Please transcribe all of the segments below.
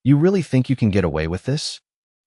You really think you can get away with this?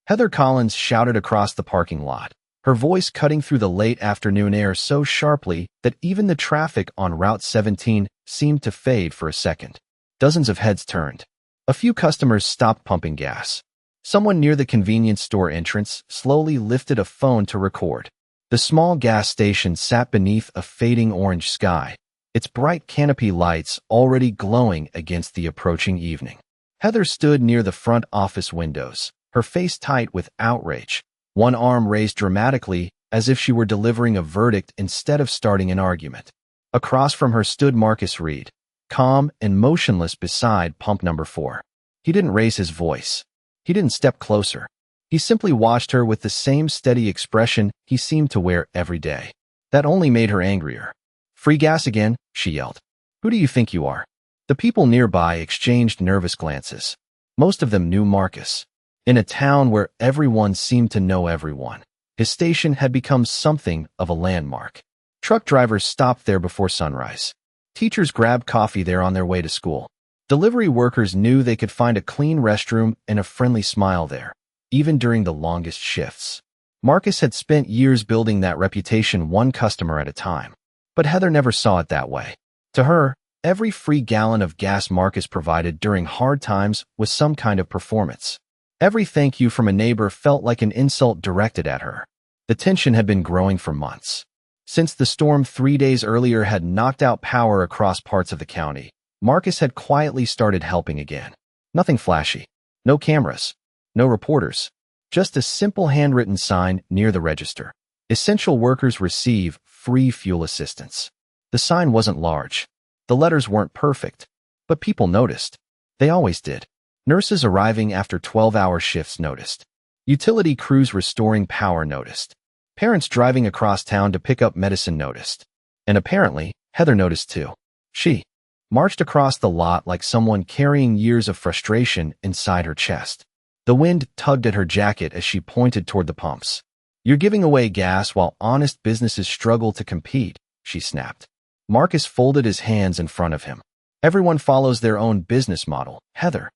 Heather Collins shouted across the parking lot, her voice cutting through the late afternoon air so sharply that even the traffic on Route 17 seemed to fade for a second. Dozens of heads turned. A few customers stopped pumping gas. Someone near the convenience store entrance slowly lifted a phone to record. The small gas station sat beneath a fading orange sky, its bright canopy lights already glowing against the approaching evening. Heather stood near the front office windows, her face tight with outrage, one arm raised dramatically as if she were delivering a verdict instead of starting an argument. Across from her stood Marcus Reed, calm and motionless beside pump number 4. He didn't raise his voice. He didn't step closer. He simply watched her with the same steady expression he seemed to wear every day. That only made her angrier. "Free gas again?" she yelled. "Who do you think you are?" The people nearby exchanged nervous glances. Most of them knew Marcus. In a town where everyone seemed to know everyone, his station had become something of a landmark. Truck drivers stopped there before sunrise. Teachers grabbed coffee there on their way to school. Delivery workers knew they could find a clean restroom and a friendly smile there, even during the longest shifts. Marcus had spent years building that reputation one customer at a time. But Heather never saw it that way. To her, every free gallon of gas Marcus provided during hard times was some kind of performance. Every thank you from a neighbor felt like an insult directed at her. The tension had been growing for months. Since the storm 3 days earlier had knocked out power across parts of the county, Marcus had quietly started helping again. Nothing flashy. No cameras. No reporters. Just a simple handwritten sign near the register. Essential workers receive free fuel assistance. The sign wasn't large. The letters weren't perfect. But people noticed. They always did. Nurses arriving after 12-hour shifts noticed. Utility crews restoring power noticed. Parents driving across town to pick up medicine noticed. And apparently, Heather noticed too. She marched across the lot like someone carrying years of frustration inside her chest. The wind tugged at her jacket as she pointed toward the pumps. "You're giving away gas while honest businesses struggle to compete," she snapped. Marcus folded his hands in front of him. "Everyone follows their own business model, Heather."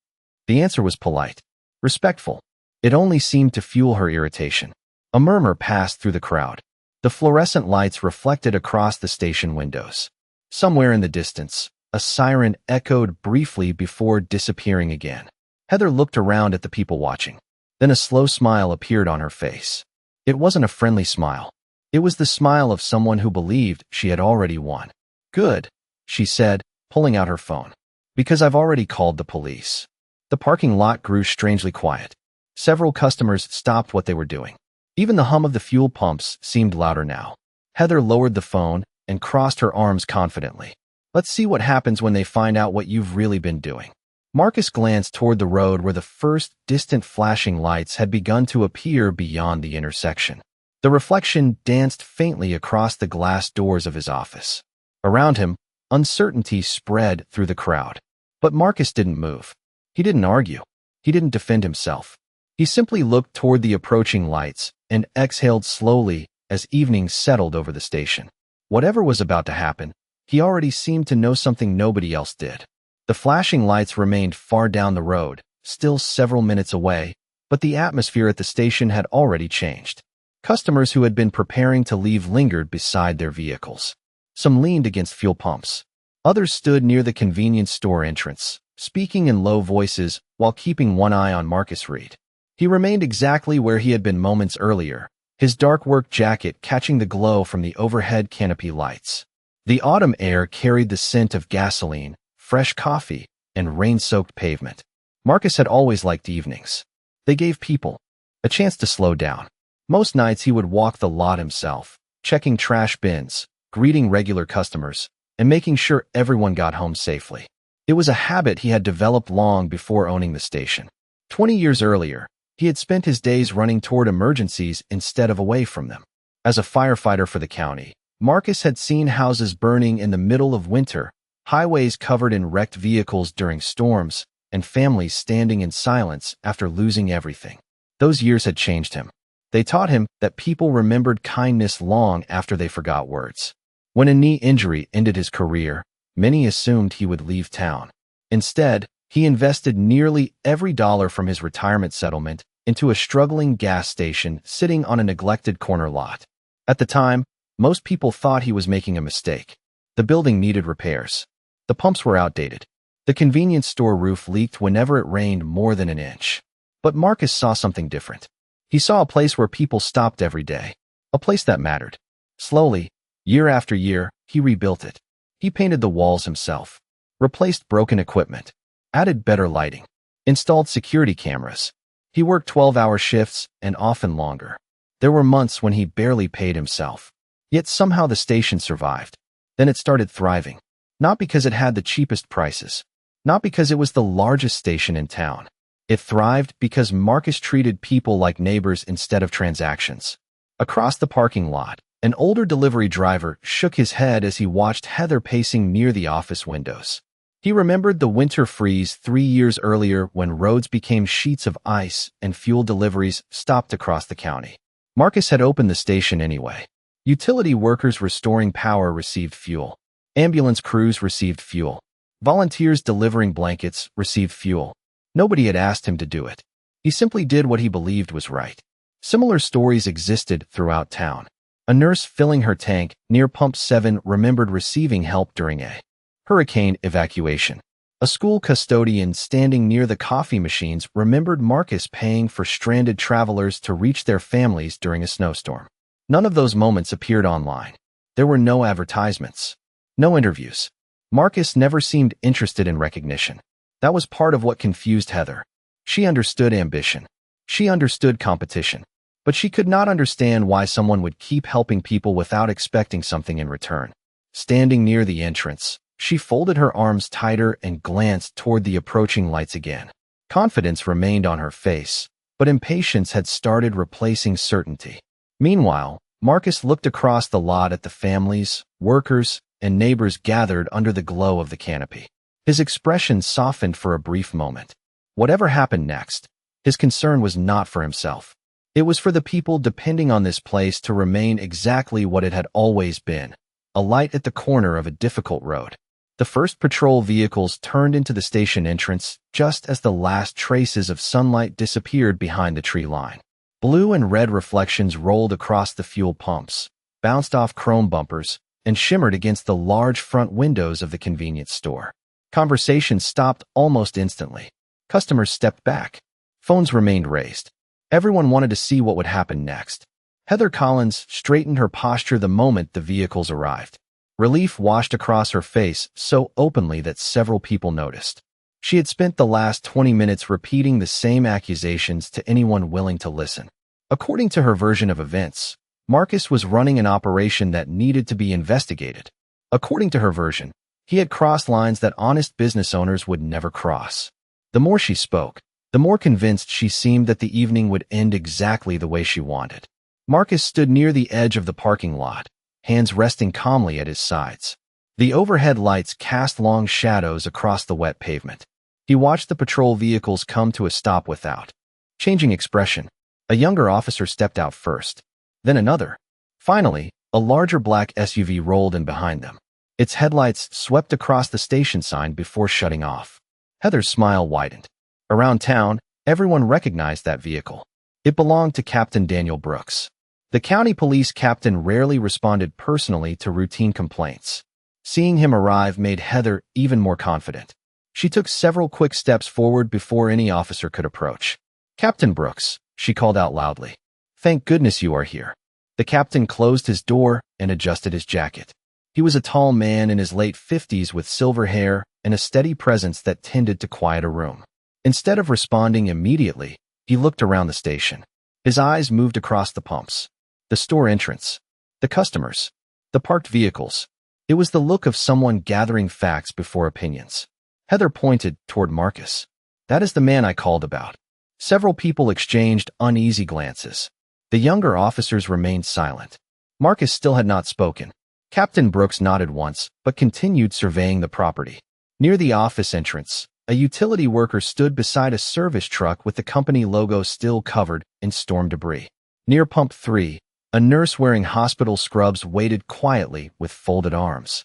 The answer was polite, respectful. It only seemed to fuel her irritation. A murmur passed through the crowd. The fluorescent lights reflected across the station windows. Somewhere in the distance, a siren echoed briefly before disappearing again. Heather looked around at the people watching. Then a slow smile appeared on her face. It wasn't a friendly smile. It was the smile of someone who believed she had already won. "Good," she said, pulling out her phone. "Because I've already called the police." The parking lot grew strangely quiet. Several customers stopped what they were doing. Even the hum of the fuel pumps seemed louder now. Heather lowered the phone and crossed her arms confidently. "Let's see what happens when they find out what you've really been doing." Marcus glanced toward the road where the first distant flashing lights had begun to appear beyond the intersection. The reflection danced faintly across the glass doors of his office. Around him, uncertainty spread through the crowd. But Marcus didn't move. He didn't argue. He didn't defend himself. He simply looked toward the approaching lights and exhaled slowly as evening settled over the station. Whatever was about to happen, he already seemed to know something nobody else did. The flashing lights remained far down the road, still several minutes away, but the atmosphere at the station had already changed. Customers who had been preparing to leave lingered beside their vehicles. Some leaned against fuel pumps. Others stood near the convenience store entrance, speaking in low voices while keeping one eye on Marcus Reed. He remained exactly where he had been moments earlier, his dark work jacket catching the glow from the overhead canopy lights. The autumn air carried the scent of gasoline, fresh coffee, and rain-soaked pavement. Marcus had always liked evenings. They gave people a chance to slow down. Most nights he would walk the lot himself, checking trash bins, greeting regular customers, and making sure everyone got home safely. It was a habit he had developed long before owning the station. 20 years earlier, he had spent his days running toward emergencies instead of away from them. As a firefighter for the county, Marcus had seen houses burning in the middle of winter, highways covered in wrecked vehicles during storms, and families standing in silence after losing everything. Those years had changed him. They taught him that people remembered kindness long after they forgot words. When a knee injury ended his career, many assumed he would leave town. Instead, He invested nearly every dollar from his retirement settlement into a struggling gas station sitting on a neglected corner lot. At the time, most people thought he was making a mistake. The building needed repairs. The pumps were outdated. The convenience store roof leaked whenever it rained more than an inch. But Marcus saw something different. He saw a place where people stopped every day. A place that mattered. Slowly, year after year, he rebuilt it. He painted the walls himself, replaced broken equipment, added better lighting, installed security cameras. He worked 12-hour shifts and often longer. There were months when he barely paid himself. Yet somehow the station survived. Then it started thriving. Not because it had the cheapest prices. Not because it was the largest station in town. It thrived because Marcus treated people like neighbors instead of transactions. Across the parking lot, an older delivery driver shook his head as he watched Heather pacing near the office windows. He remembered the winter freeze 3 years earlier when roads became sheets of ice and fuel deliveries stopped across the county. Marcus had opened the station anyway. Utility workers restoring power received fuel. Ambulance crews received fuel. Volunteers delivering blankets received fuel. Nobody had asked him to do it. He simply did what he believed was right. Similar stories existed throughout town. A nurse filling her tank near Pump 7 remembered receiving help during a hurricane evacuation. A school custodian standing near the coffee machines remembered Marcus paying for stranded travelers to reach their families during a snowstorm. None of those moments appeared online. There were no advertisements. No interviews. Marcus never seemed interested in recognition. That was part of what confused Heather. She understood ambition. She understood competition. But she could not understand why someone would keep helping people without expecting something in return. Standing near the entrance, she folded her arms tighter and glanced toward the approaching lights again. Confidence remained on her face, but impatience had started replacing certainty. Meanwhile, Marcus looked across the lot at the families, workers, and neighbors gathered under the glow of the canopy. His expression softened for a brief moment. Whatever happened next, his concern was not for himself. It was for the people depending on this place to remain exactly what it had always been, a light at the corner of a difficult road. The first patrol vehicles turned into the station entrance just as the last traces of sunlight disappeared behind the tree line. Blue and red reflections rolled across the fuel pumps, bounced off chrome bumpers, and shimmered against the large front windows of the convenience store. Conversation stopped almost instantly. Customers stepped back. Phones remained raised. Everyone wanted to see what would happen next. Heather Collins straightened her posture the moment the vehicles arrived. Relief washed across her face so openly that several people noticed. She had spent the last 20 minutes repeating the same accusations to anyone willing to listen. According to her version of events, Marcus was running an operation that needed to be investigated. According to her version, he had crossed lines that honest business owners would never cross. The more she spoke, the more convinced she seemed that the evening would end exactly the way she wanted. Marcus stood near the edge of the parking lot, hands resting calmly at his sides. The overhead lights cast long shadows across the wet pavement. He watched the patrol vehicles come to a stop without changing expression. A younger officer stepped out first, then another. Finally, a larger black SUV rolled in behind them. Its headlights swept across the station sign before shutting off. Heather's smile widened. Around town, everyone recognized that vehicle. It belonged to Captain Daniel Brooks. The county police captain rarely responded personally to routine complaints. Seeing him arrive made Heather even more confident. She took several quick steps forward before any officer could approach. "Captain Brooks," she called out loudly. "Thank goodness you are here." The captain closed his door and adjusted his jacket. He was a tall man in his late 50s with silver hair and a steady presence that tended to quiet a room. Instead of responding immediately, he looked around the station. His eyes moved across the pumps, the store entrance, the customers, the parked vehicles. It was the look of someone gathering facts before opinions. Heather pointed toward Marcus. "That is the man I called about." Several people exchanged uneasy glances. The younger officers remained silent. Marcus still had not spoken. Captain Brooks nodded once, but continued surveying the property. Near the office entrance, a utility worker stood beside a service truck with the company logo still covered in storm debris. Near Pump 3, a nurse wearing hospital scrubs waited quietly with folded arms.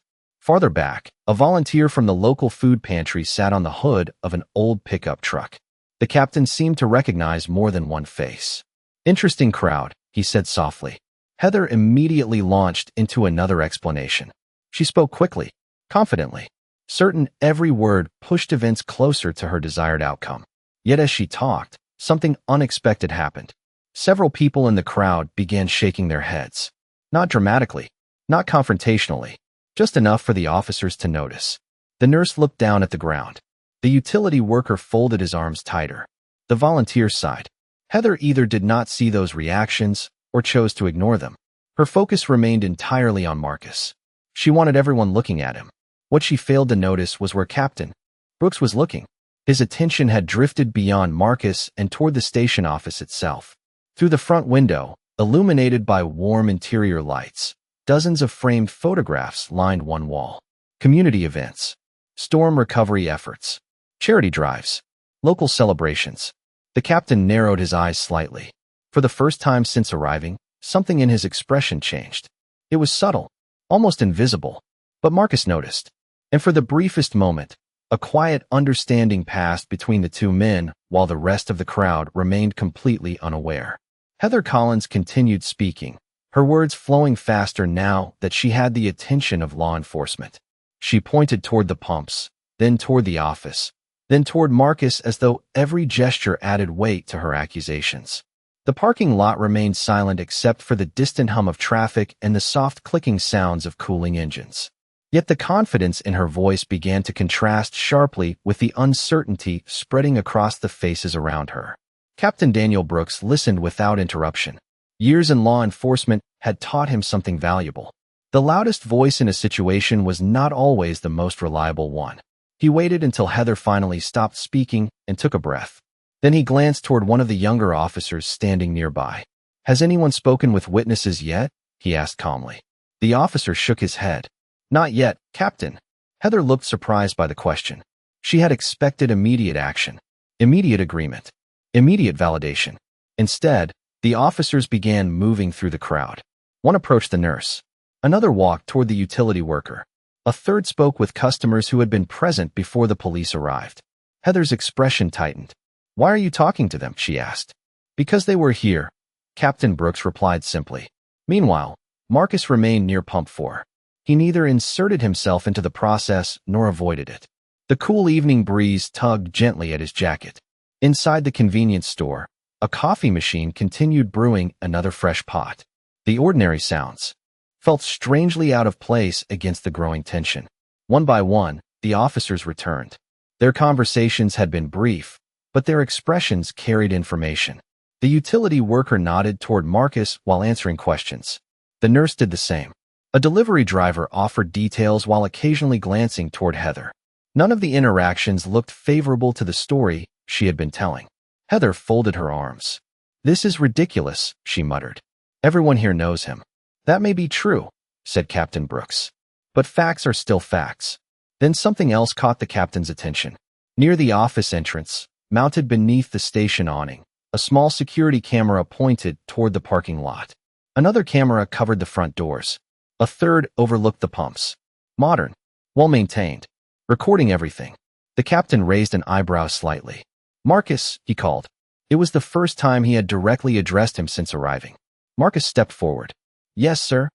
Farther back, a volunteer from the local food pantry sat on the hood of an old pickup truck. The captain seemed to recognize more than one face. "Interesting crowd," he said softly. Heather immediately launched into another explanation. She spoke quickly, confidently, certain every word pushed events closer to her desired outcome. Yet as she talked, something unexpected happened. Several people in the crowd began shaking their heads. Not dramatically, not confrontationally, just enough for the officers to notice. The nurse looked down at the ground. The utility worker folded his arms tighter. The volunteer sighed. Heather either did not see those reactions or chose to ignore them. Her focus remained entirely on Marcus. She wanted everyone looking at him. What she failed to notice was where Captain Brooks was looking. His attention had drifted beyond Marcus and toward the station office itself. Through the front window, illuminated by warm interior lights, dozens of framed photographs lined one wall. Community events, storm recovery efforts, charity drives, local celebrations. The captain narrowed his eyes slightly. For the first time since arriving, something in his expression changed. It was subtle, almost invisible, but Marcus noticed. And for the briefest moment, a quiet understanding passed between the two men while the rest of the crowd remained completely unaware. Heather Collins continued speaking, her words flowing faster now that she had the attention of law enforcement. She pointed toward the pumps, then toward the office, then toward Marcus as though every gesture added weight to her accusations. The parking lot remained silent except for the distant hum of traffic and the soft clicking sounds of cooling engines. Yet the confidence in her voice began to contrast sharply with the uncertainty spreading across the faces around her. Captain Daniel Brooks listened without interruption. Years in law enforcement had taught him something valuable. The loudest voice in a situation was not always the most reliable one. He waited until Heather finally stopped speaking and took a breath. Then he glanced toward one of the younger officers standing nearby. "Has anyone spoken with witnesses yet?" he asked calmly. The officer shook his head. "Not yet, Captain." Heather looked surprised by the question. She had expected immediate action, immediate agreement, immediate validation. Instead, the officers began moving through the crowd. One approached the nurse. Another walked toward the utility worker. A third spoke with customers who had been present before the police arrived. Heather's expression tightened. "Why are you talking to them?" she asked. "Because they were here," Captain Brooks replied simply. Meanwhile, Marcus remained near Pump 4. He neither inserted himself into the process nor avoided it. The cool evening breeze tugged gently at his jacket. Inside the convenience store, a coffee machine continued brewing another fresh pot. The ordinary sounds felt strangely out of place against the growing tension. One by one, the officers returned. Their conversations had been brief, but their expressions carried information. The utility worker nodded toward Marcus while answering questions. The nurse did the same. A delivery driver offered details while occasionally glancing toward Heather. None of the interactions looked favorable to the story she had been telling. Heather folded her arms. "This is ridiculous," she muttered. "Everyone here knows him." "That may be true," said Captain Brooks. "But facts are still facts." Then something else caught the captain's attention. Near the office entrance, mounted beneath the station awning, a small security camera pointed toward the parking lot. Another camera covered the front doors. A third overlooked the pumps. Modern, well-maintained, recording everything. The captain raised an eyebrow slightly. "Marcus," he called. It was the first time he had directly addressed him since arriving. Marcus stepped forward. "Yes, sir."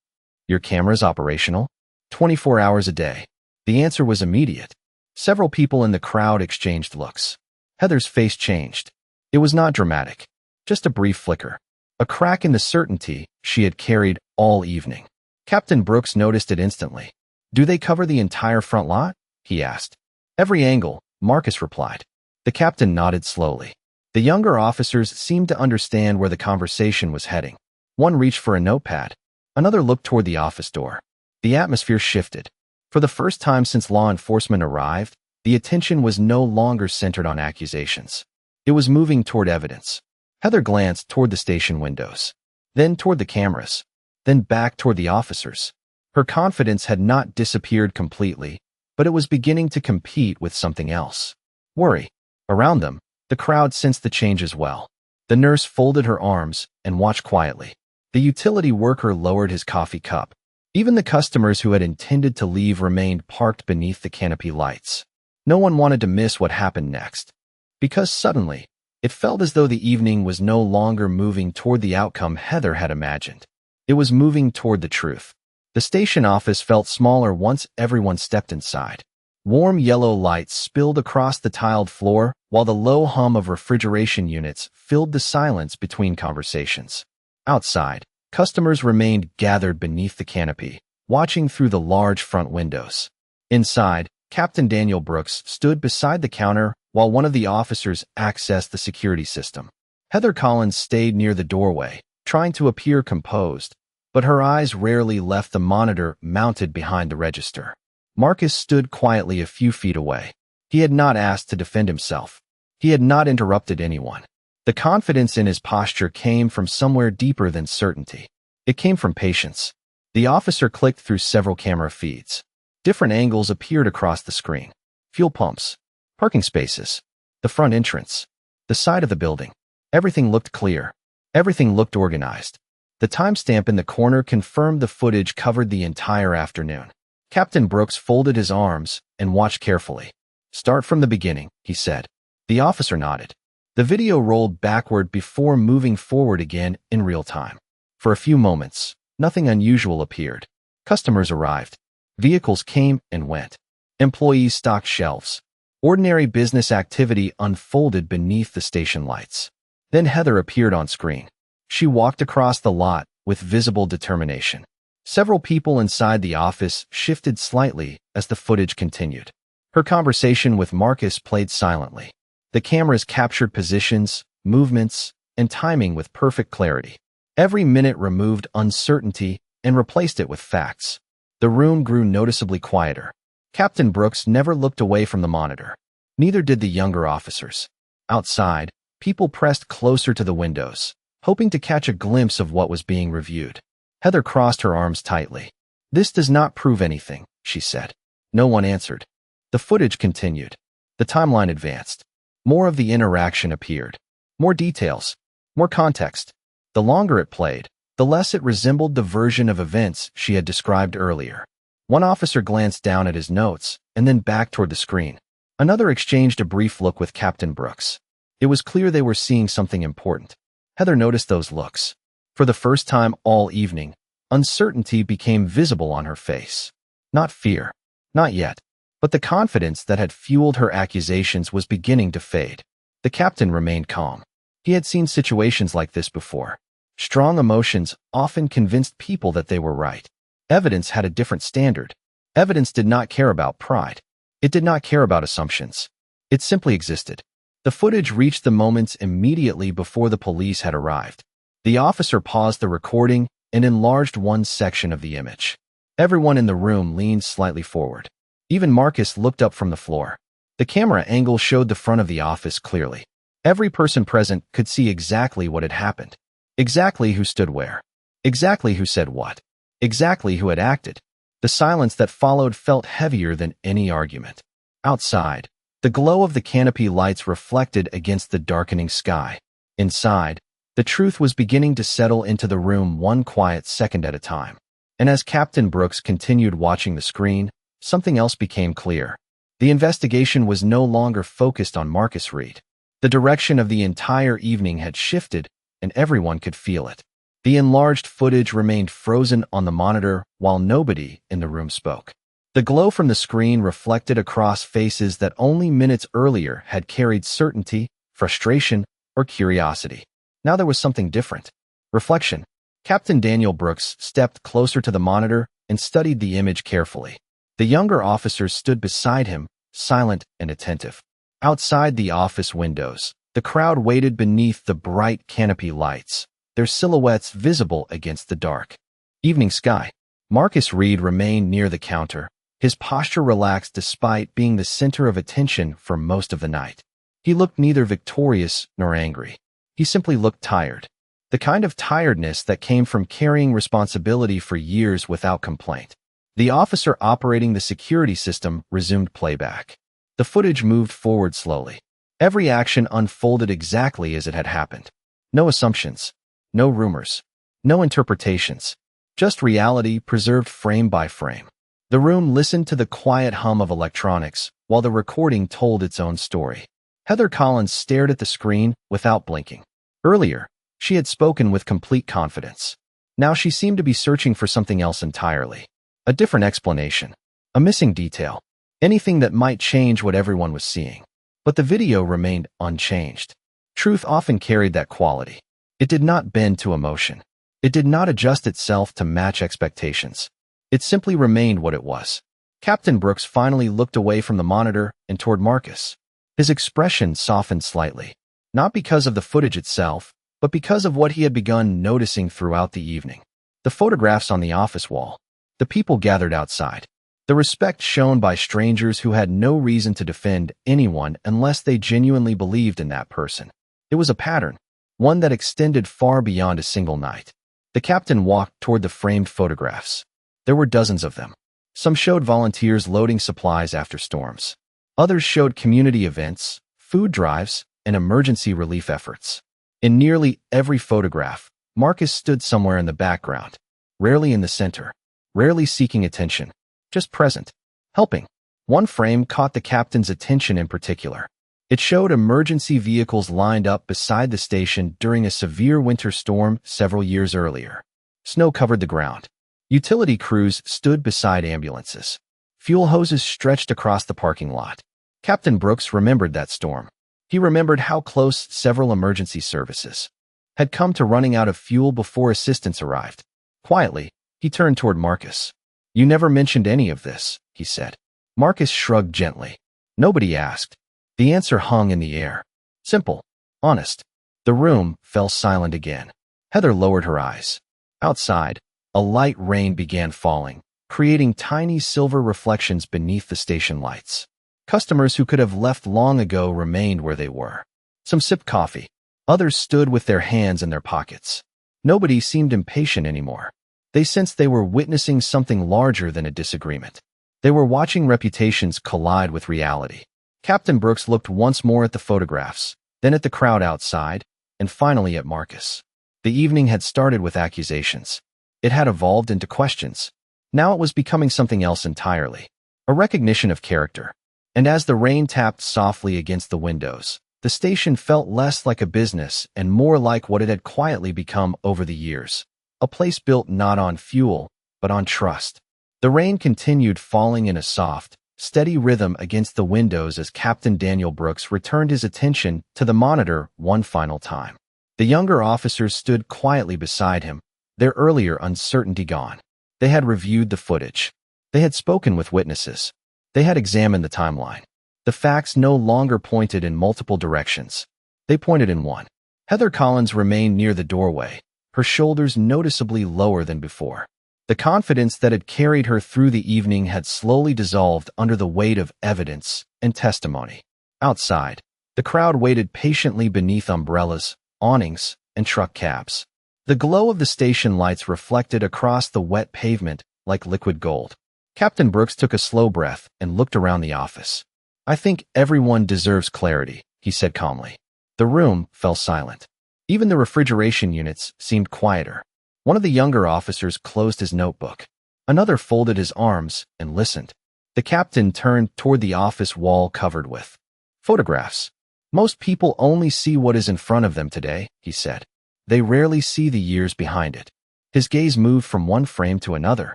"Your camera's operational?" 24 hours a day. The answer was immediate. Several people in the crowd exchanged looks. Heather's face changed. It was not dramatic, just a brief flicker. A crack in the certainty she had carried all evening. Captain Brooks noticed it instantly. "Do they cover the entire front lot?" he asked. "Every angle," Marcus replied. The captain nodded slowly. The younger officers seemed to understand where the conversation was heading. One reached for a notepad. Another looked toward the office door. The atmosphere shifted. For the first time since law enforcement arrived, the attention was no longer centered on accusations. It was moving toward evidence. Heather glanced toward the station windows, then toward the cameras, then back toward the officers. Her confidence had not disappeared completely, but it was beginning to compete with something else. Worry. Around them, the crowd sensed the change as well. The nurse folded her arms and watched quietly. The utility worker lowered his coffee cup. Even the customers who had intended to leave remained parked beneath the canopy lights. No one wanted to miss what happened next. Because suddenly, it felt as though the evening was no longer moving toward the outcome Heather had imagined. It was moving toward the truth. The station office felt smaller once everyone stepped inside. Warm yellow lights spilled across the tiled floor, while the low hum of refrigeration units filled the silence between conversations. Outside, customers remained gathered beneath the canopy, watching through the large front windows. Inside, Captain Daniel Brooks stood beside the counter while one of the officers accessed the security system. Heather Collins stayed near the doorway, trying to appear composed, but her eyes rarely left the monitor mounted behind the register. Marcus stood quietly a few feet away. He had not asked to defend himself. He had not interrupted anyone. The confidence in his posture came from somewhere deeper than certainty. It came from patience. The officer clicked through several camera feeds. Different angles appeared across the screen. Fuel pumps, parking spaces, the front entrance, the side of the building. Everything looked clear. Everything looked organized. The timestamp in the corner confirmed the footage covered the entire afternoon. Captain Brooks folded his arms and watched carefully. "Start from the beginning," he said. The officer nodded. The video rolled backward before moving forward again in real time. For a few moments, nothing unusual appeared. Customers arrived. Vehicles came and went. Employees stocked shelves. Ordinary business activity unfolded beneath the station lights. Then Heather appeared on screen. She walked across the lot with visible determination. Several people inside the office shifted slightly as the footage continued. Her conversation with Marcus played silently. The cameras captured positions, movements, and timing with perfect clarity. Every minute removed uncertainty and replaced it with facts. The room grew noticeably quieter. Captain Brooks never looked away from the monitor. Neither did the younger officers. Outside, people pressed closer to the windows, hoping to catch a glimpse of what was being reviewed. Heather crossed her arms tightly. "This does not prove anything," she said. No one answered. The footage continued. The timeline advanced. More of the interaction appeared. More details. More context. The longer it played, the less it resembled the version of events she had described earlier. One officer glanced down at his notes and then back toward the screen. Another exchanged a brief look with Captain Brooks. It was clear they were seeing something important. Heather noticed those looks. For the first time all evening, uncertainty became visible on her face. Not fear. Not yet. But the confidence that had fueled her accusations was beginning to fade. The captain remained calm. He had seen situations like this before. Strong emotions often convinced people that they were right. Evidence had a different standard. Evidence did not care about pride. It did not care about assumptions. It simply existed. The footage reached the moments immediately before the police had arrived. The officer paused the recording and enlarged one section of the image. Everyone in the room leaned slightly forward. Even Marcus looked up from the floor. The camera angle showed the front of the office clearly. Every person present could see exactly what had happened. Exactly who stood where. Exactly who said what. Exactly who had acted. The silence that followed felt heavier than any argument. Outside, the glow of the canopy lights reflected against the darkening sky. Inside, the truth was beginning to settle into the room one quiet second at a time. And as Captain Brooks continued watching the screen, something else became clear. The investigation was no longer focused on Marcus Reed. The direction of the entire evening had shifted, and everyone could feel it. The enlarged footage remained frozen on the monitor while nobody in the room spoke. The glow from the screen reflected across faces that only minutes earlier had carried certainty, frustration, or curiosity. Now there was something different. Reflection. Captain Daniel Brooks stepped closer to the monitor and studied the image carefully. The younger officers stood beside him, silent and attentive. Outside the office windows, the crowd waited beneath the bright canopy lights, their silhouettes visible against the dark evening sky. Marcus Reed remained near the counter, his posture relaxed despite being the center of attention for most of the night. He looked neither victorious nor angry. He simply looked tired. The kind of tiredness that came from carrying responsibility for years without complaint. The officer operating the security system resumed playback. The footage moved forward slowly. Every action unfolded exactly as it had happened. No assumptions. No rumors. No interpretations. Just reality preserved frame by frame. The room listened to the quiet hum of electronics while the recording told its own story. Heather Collins stared at the screen without blinking. Earlier, she had spoken with complete confidence. Now she seemed to be searching for something else entirely. A different explanation. A missing detail. Anything that might change what everyone was seeing. But the video remained unchanged. Truth often carried that quality. It did not bend to emotion. It did not adjust itself to match expectations. It simply remained what it was. Captain Brooks finally looked away from the monitor and toward Marcus. His expression softened slightly, not because of the footage itself, but because of what he had begun noticing throughout the evening. The photographs on the office wall, the people gathered outside, the respect shown by strangers who had no reason to defend anyone unless they genuinely believed in that person. It was a pattern, one that extended far beyond a single night. The captain walked toward the framed photographs. There were dozens of them. Some showed volunteers loading supplies after storms. Others showed community events, food drives, and emergency relief efforts. In nearly every photograph, Marcus stood somewhere in the background, rarely in the center, rarely seeking attention, just present, helping. One frame caught the captain's attention in particular. It showed emergency vehicles lined up beside the station during a severe winter storm several years earlier. Snow covered the ground. Utility crews stood beside ambulances. Fuel hoses stretched across the parking lot. Captain Brooks remembered that storm. He remembered how close several emergency services had come to running out of fuel before assistance arrived. Quietly, he turned toward Marcus. "You never mentioned any of this," he said. Marcus shrugged gently. Nobody asked. The answer hung in the air. Simple. Honest. The room fell silent again. Heather lowered her eyes. Outside, a light rain began falling, creating tiny silver reflections beneath the station lights. Customers who could have left long ago remained where they were. Some sipped coffee. Others stood with their hands in their pockets. Nobody seemed impatient anymore. They sensed they were witnessing something larger than a disagreement. They were watching reputations collide with reality. Captain Brooks looked once more at the photographs, then at the crowd outside, and finally at Marcus. The evening had started with accusations. It had evolved into questions. Now it was becoming something else entirely. A recognition of character. And as the rain tapped softly against the windows, the station felt less like a business and more like what it had quietly become over the years. A place built not on fuel, but on trust. The rain continued falling in a soft, steady rhythm against the windows as Captain Daniel Brooks returned his attention to the monitor one final time. The younger officers stood quietly beside him, their earlier uncertainty gone. They had reviewed the footage. They had spoken with witnesses. They had examined the timeline. The facts no longer pointed in multiple directions. They pointed in one. Heather Collins remained near the doorway, her shoulders noticeably lower than before. The confidence that had carried her through the evening had slowly dissolved under the weight of evidence and testimony. Outside, the crowd waited patiently beneath umbrellas, awnings, and truck cabs. The glow of the station lights reflected across the wet pavement like liquid gold. Captain Brooks took a slow breath and looked around the office. "I think everyone deserves clarity," he said calmly. The room fell silent. Even the refrigeration units seemed quieter. One of the younger officers closed his notebook. Another folded his arms and listened. The captain turned toward the office wall covered with photographs. "Most people only see what is in front of them today," he said. "They rarely see the years behind it." His gaze moved from one frame to another.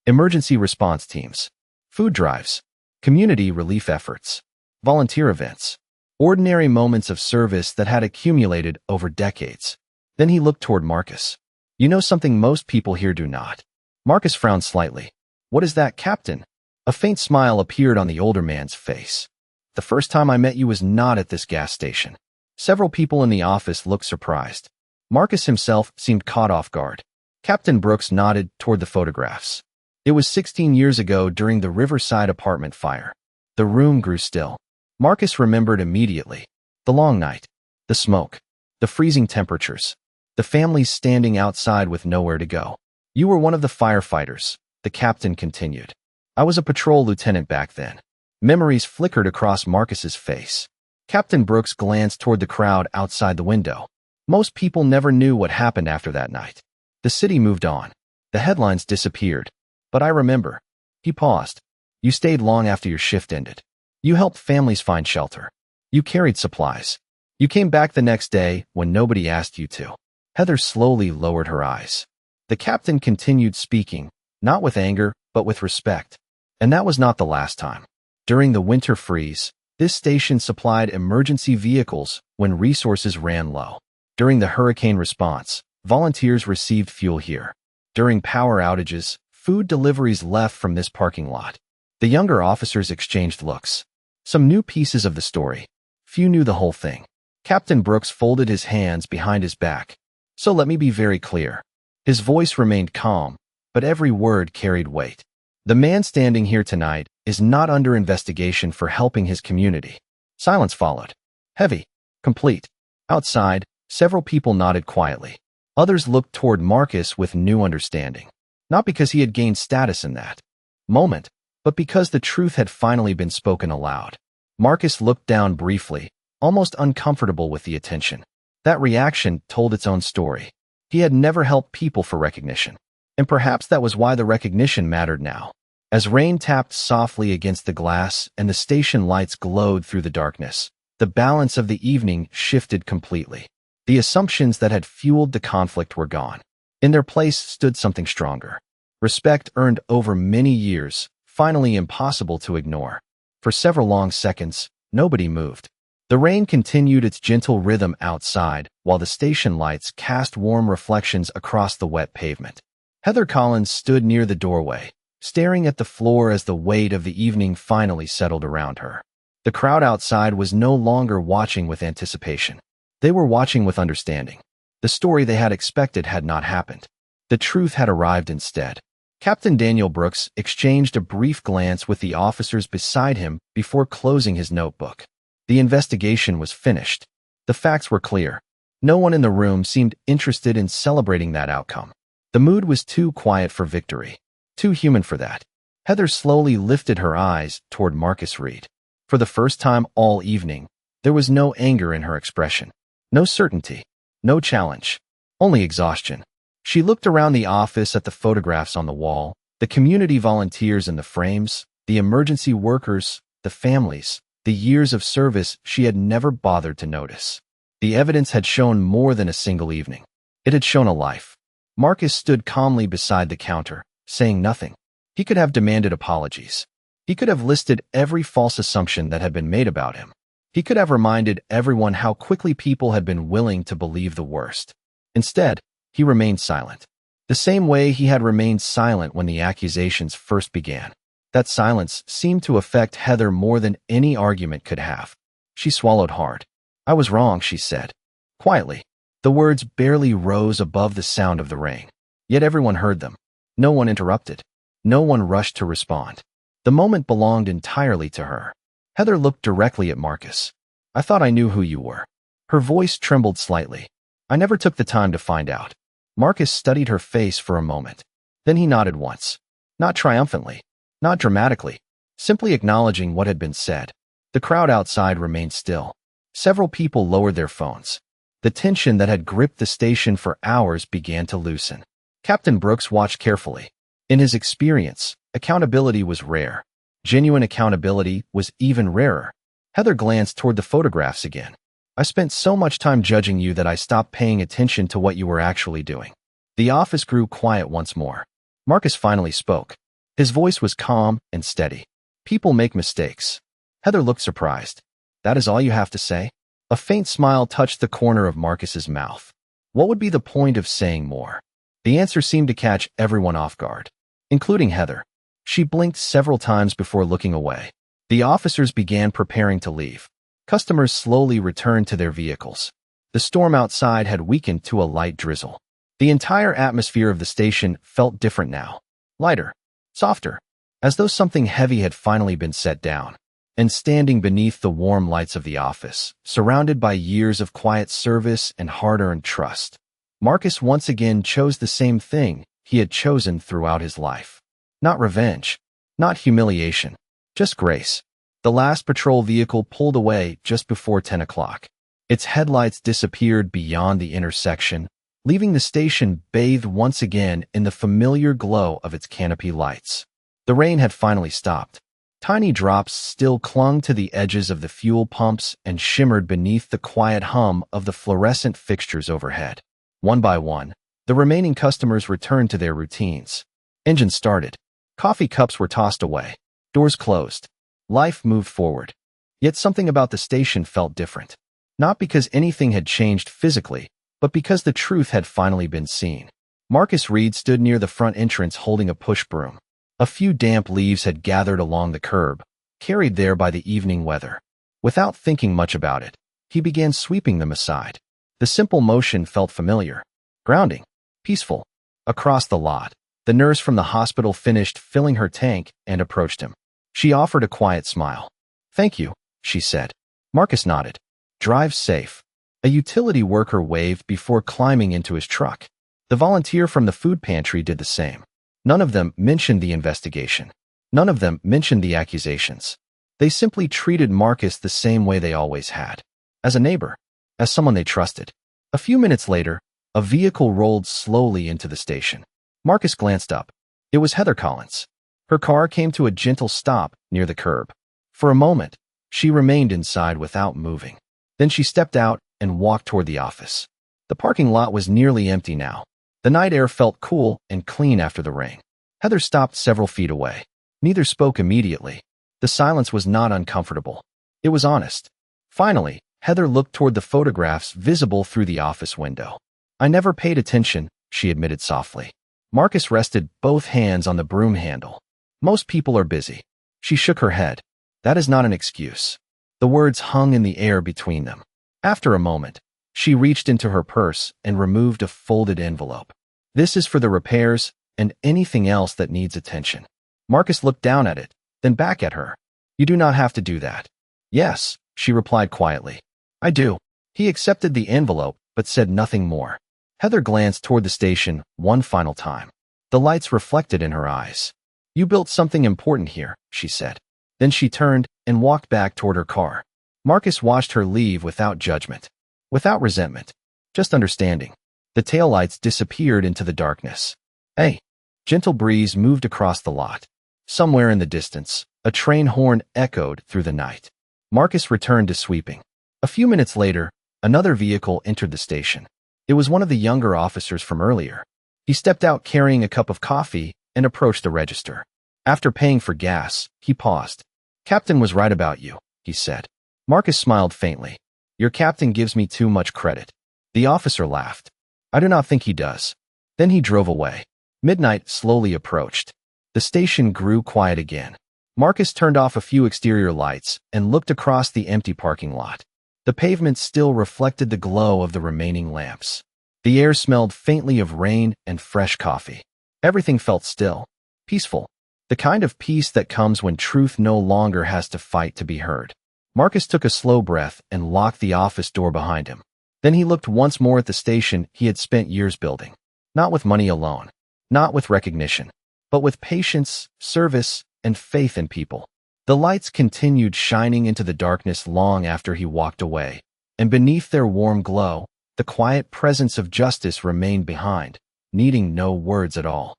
Emergency response teams, food drives, community relief efforts, volunteer events, ordinary moments of service that had accumulated over decades. Then he looked toward Marcus. "You know something most people here do not." Marcus frowned slightly. "What is that, Captain?" A faint smile appeared on the older man's face. "The first time I met you was not at this gas station." Several people in the office looked surprised. Marcus himself seemed caught off guard. Captain Brooks nodded toward the photographs. "It was 16 years ago during the Riverside apartment fire." The room grew still. Marcus remembered immediately. The long night, the smoke, the freezing temperatures, the families standing outside with nowhere to go. "You were one of the firefighters," the captain continued. "I was a patrol lieutenant back then." Memories flickered across Marcus's face. Captain Brooks glanced toward the crowd outside the window. Most people never knew what happened after that night. The city moved on. The headlines disappeared. But I remember. He paused. You stayed long after your shift ended. You helped families find shelter. You carried supplies. You came back the next day when nobody asked you to. Heather slowly lowered her eyes. The captain continued speaking, not with anger, but with respect. And that was not the last time. During the winter freeze, this station supplied emergency vehicles when resources ran low. During the hurricane response, volunteers received fuel here. During power outages, food deliveries left from this parking lot. The younger officers exchanged looks. Some knew pieces of the story. Few knew the whole thing. Captain Brooks folded his hands behind his back. So let me be very clear. His voice remained calm, but every word carried weight. The man standing here tonight is not under investigation for helping his community. Silence followed. Heavy. Complete. Outside, several people nodded quietly. Others looked toward Marcus with new understanding. Not because he had gained status in that moment, but because the truth had finally been spoken aloud. Marcus looked down briefly, almost uncomfortable with the attention. That reaction told its own story. He had never helped people for recognition. And perhaps that was why the recognition mattered now. As rain tapped softly against the glass and the station lights glowed through the darkness, the balance of the evening shifted completely. The assumptions that had fueled the conflict were gone. In their place stood something stronger. Respect earned over many years, finally impossible to ignore. For several long seconds, nobody moved. The rain continued its gentle rhythm outside, while the station lights cast warm reflections across the wet pavement. Heather Collins stood near the doorway, staring at the floor as the weight of the evening finally settled around her. The crowd outside was no longer watching with anticipation. They were watching with understanding. The story they had expected had not happened. The truth had arrived instead. Captain Daniel Brooks exchanged a brief glance with the officers beside him before closing his notebook. The investigation was finished. The facts were clear. No one in the room seemed interested in celebrating that outcome. The mood was too quiet for victory. Too human for that. Heather slowly lifted her eyes toward Marcus Reed. For the first time all evening, there was no anger in her expression. No certainty. No challenge. Only exhaustion. She looked around the office at the photographs on the wall, the community volunteers in the frames, the emergency workers, the families, the years of service she had never bothered to notice. The evidence had shown more than a single evening. It had shown a life. Marcus stood calmly beside the counter, saying nothing. He could have demanded apologies. He could have listed every false assumption that had been made about him. He could have reminded everyone how quickly people had been willing to believe the worst. Instead, he remained silent. The same way he had remained silent when the accusations first began. That silence seemed to affect Heather more than any argument could have. She swallowed hard. I was wrong, she said. Quietly. The words barely rose above the sound of the rain. Yet everyone heard them. No one interrupted. No one rushed to respond. The moment belonged entirely to her. Heather looked directly at Marcus. I thought I knew who you were. Her voice trembled slightly. I never took the time to find out. Marcus studied her face for a moment. Then he nodded once. Not triumphantly. Not dramatically. Simply acknowledging what had been said. The crowd outside remained still. Several people lowered their phones. The tension that had gripped the station for hours began to loosen. Captain Brooks watched carefully. In his experience, accountability was rare. Genuine accountability was even rarer. Heather glanced toward the photographs again. I spent so much time judging you that I stopped paying attention to what you were actually doing. The office grew quiet once more. Marcus finally spoke. His voice was calm and steady. People make mistakes. Heather looked surprised. That is all you have to say? A faint smile touched the corner of Marcus's mouth. What would be the point of saying more? The answer seemed to catch everyone off guard, including Heather. She blinked several times before looking away. The officers began preparing to leave. Customers slowly returned to their vehicles. The storm outside had weakened to a light drizzle. The entire atmosphere of the station felt different now. Lighter. Softer. As though something heavy had finally been set down. And standing beneath the warm lights of the office, surrounded by years of quiet service and hard-earned trust, Marcus once again chose the same thing he had chosen throughout his life. Not revenge. Not humiliation. Just grace. The last patrol vehicle pulled away just before 10 o'clock. Its headlights disappeared beyond the intersection, leaving the station bathed once again in the familiar glow of its canopy lights. The rain had finally stopped. Tiny drops still clung to the edges of the fuel pumps and shimmered beneath the quiet hum of the fluorescent fixtures overhead. One by one, the remaining customers returned to their routines. Engines started. Coffee cups were tossed away. Doors closed. Life moved forward. Yet something about the station felt different. Not because anything had changed physically, but because the truth had finally been seen. Marcus Reed stood near the front entrance holding a push broom. A few damp leaves had gathered along the curb, carried there by the evening weather. Without thinking much about it, he began sweeping them aside. The simple motion felt familiar, grounding, peaceful. Across the lot, the nurse from the hospital finished filling her tank and approached him. She offered a quiet smile. "Thank you," she said. Marcus nodded. "Drive safe." A utility worker waved before climbing into his truck. The volunteer from the food pantry did the same. None of them mentioned the investigation. None of them mentioned the accusations. They simply treated Marcus the same way they always had. As a neighbor. As someone they trusted. A few minutes later, a vehicle rolled slowly into the station. Marcus glanced up. It was Heather Collins. Her car came to a gentle stop near the curb. For a moment, she remained inside without moving. Then she stepped out and walked toward the office. The parking lot was nearly empty now. The night air felt cool and clean after the rain. Heather stopped several feet away. Neither spoke immediately. The silence was not uncomfortable. It was honest. Finally, Heather looked toward the photographs visible through the office window. "I never paid attention," she admitted softly. Marcus rested both hands on the broom handle. "Most people are busy." She shook her head. "That is not an excuse." The words hung in the air between them. After a moment, she reached into her purse and removed a folded envelope. "This is for the repairs and anything else that needs attention." Marcus looked down at it, then back at her. "You do not have to do that." "Yes," she replied quietly. "I do." He accepted the envelope, but said nothing more. Heather glanced toward the station one final time. The lights reflected in her eyes. "You built something important here," she said. Then she turned and walked back toward her car. Marcus watched her leave without judgment. Without resentment, just understanding. The taillights disappeared into the darkness. "Hey!" Gentle breeze moved across the lot. Somewhere in the distance, a train horn echoed through the night. Marcus returned to sweeping. A few minutes later, another vehicle entered the station. It was one of the younger officers from earlier. He stepped out carrying a cup of coffee and approached the register. After paying for gas, he paused. "Captain was right about you," he said. Marcus smiled faintly. "Your captain gives me too much credit." The officer laughed. "I do not think he does." Then he drove away. Midnight slowly approached. The station grew quiet again. Marcus turned off a few exterior lights and looked across the empty parking lot. The pavement still reflected the glow of the remaining lamps. The air smelled faintly of rain and fresh coffee. Everything felt still, peaceful, the kind of peace that comes when truth no longer has to fight to be heard. Marcus took a slow breath and locked the office door behind him. Then he looked once more at the station he had spent years building. Not with money alone, not with recognition, but with patience, service, and faith in people. The lights continued shining into the darkness long after he walked away, and beneath their warm glow, the quiet presence of justice remained behind, needing no words at all.